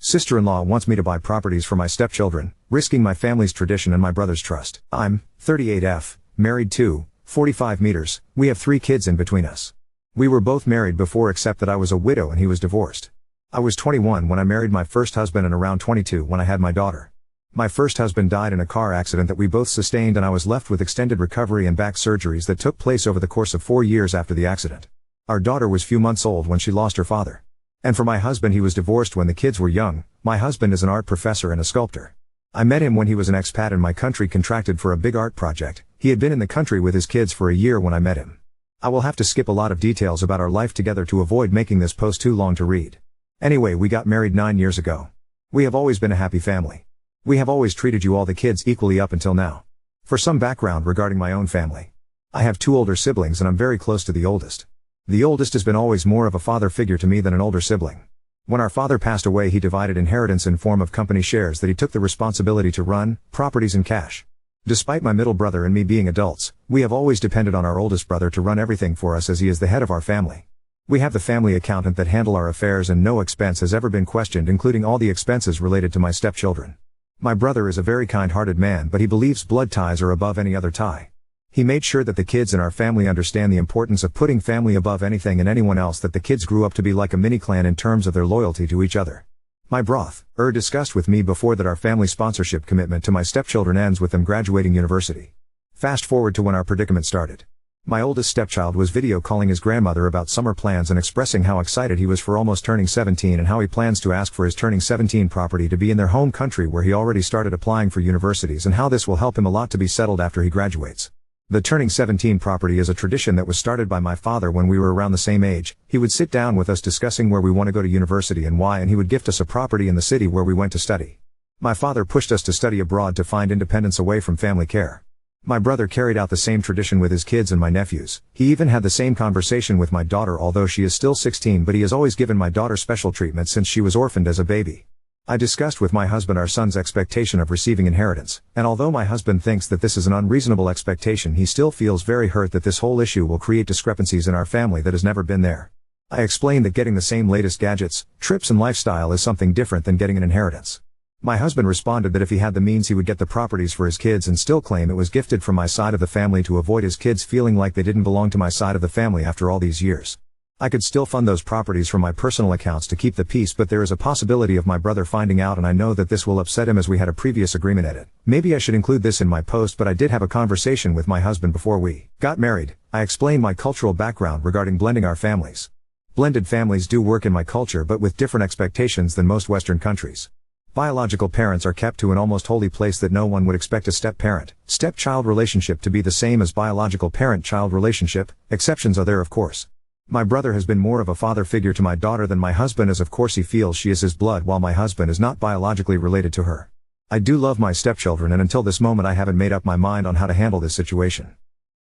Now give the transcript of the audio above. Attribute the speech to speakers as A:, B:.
A: Sister-in-law wants me to buy properties for my stepchildren, risking my family's tradition and my brother's trust. I'm 38F, married to 45 meters, we have 3 kids in between us. We were both married before except that I was a widow and he was divorced. I was 21 when I married my first husband and around 22 when I had my daughter. My first husband died in a car accident that we both sustained and I was left with extended recovery and back surgeries that took place over the course of 4 years after the accident. Our daughter was few months old when she lost her father. And for my husband, he was divorced when the kids were young. My husband is an art professor and a sculptor. I met him when he was an expat in my country contracted for a big art project. He had been in the country with his kids for a year when I met him. I will have to skip a lot of details about our life together to avoid making this post too long to read. Anyway, we got married 9 years ago. We have always been a happy family. We have always treated you all the kids equally up until now. For some background regarding my own family. I have 2 older siblings and I'm very close to the oldest. The oldest has been always more of a father figure to me than an older sibling. When our father passed away, he divided inheritance in form of company shares that he took the responsibility to run, properties and cash. Despite my middle brother and me being adults, we have always depended on our oldest brother to run everything for us as he is the head of our family. We have the family accountant that handle our affairs and no expense has ever been questioned, including all the expenses related to my stepchildren. My brother is a very kind-hearted man, but he believes blood ties are above any other tie. He made sure that the kids in our family understand the importance of putting family above anything and anyone else, that the kids grew up to be like a mini-clan in terms of their loyalty to each other. My discussed with me before that our family sponsorship commitment to my stepchildren ends with them graduating university. Fast forward to when our predicament started. My oldest stepchild was video calling his grandmother about summer plans and expressing how excited he was for almost turning 17 and how he plans to ask for his turning 17 property to be in their home country where he already started applying for universities and how this will help him a lot to be settled after he graduates. The turning 17 property is a tradition that was started by my father when we were around the same age. He would sit down with us discussing where we want to go to university and why, and he would gift us a property in the city where we went to study. My father pushed us to study abroad to find independence away from family care. My brother carried out the same tradition with his kids and my nephews. He even had the same conversation with my daughter, although she is still 16, but he has always given my daughter special treatment since she was orphaned as a baby. I discussed with my husband our son's expectation of receiving inheritance, and although my husband thinks that this is an unreasonable expectation, he still feels very hurt that this whole issue will create discrepancies in our family that has never been there. I explained that getting the same latest gadgets, trips and lifestyle is something different than getting an inheritance. My husband responded that if he had the means he would get the properties for his kids and still claim it was gifted from my side of the family to avoid his kids feeling like they didn't belong to my side of the family after all these years. I could still fund those properties from my personal accounts to keep the peace, but there is a possibility of my brother finding out, and I know that this will upset him as we had a previous agreement edit. Maybe I should include this in my post, but I did have a conversation with my husband before we got married. I explained my cultural background regarding blending our families. Blended families do work in my culture, but with different expectations than most Western countries. Biological parents are kept to an almost holy place that no one would expect a step-child relationship to be the same as biological parent-child relationship. Exceptions are there, of course. My brother has been more of a father figure to my daughter than my husband, as of course he feels she is his blood while my husband is not biologically related to her. I do love my stepchildren, and until this moment I haven't made up my mind on how to handle this situation.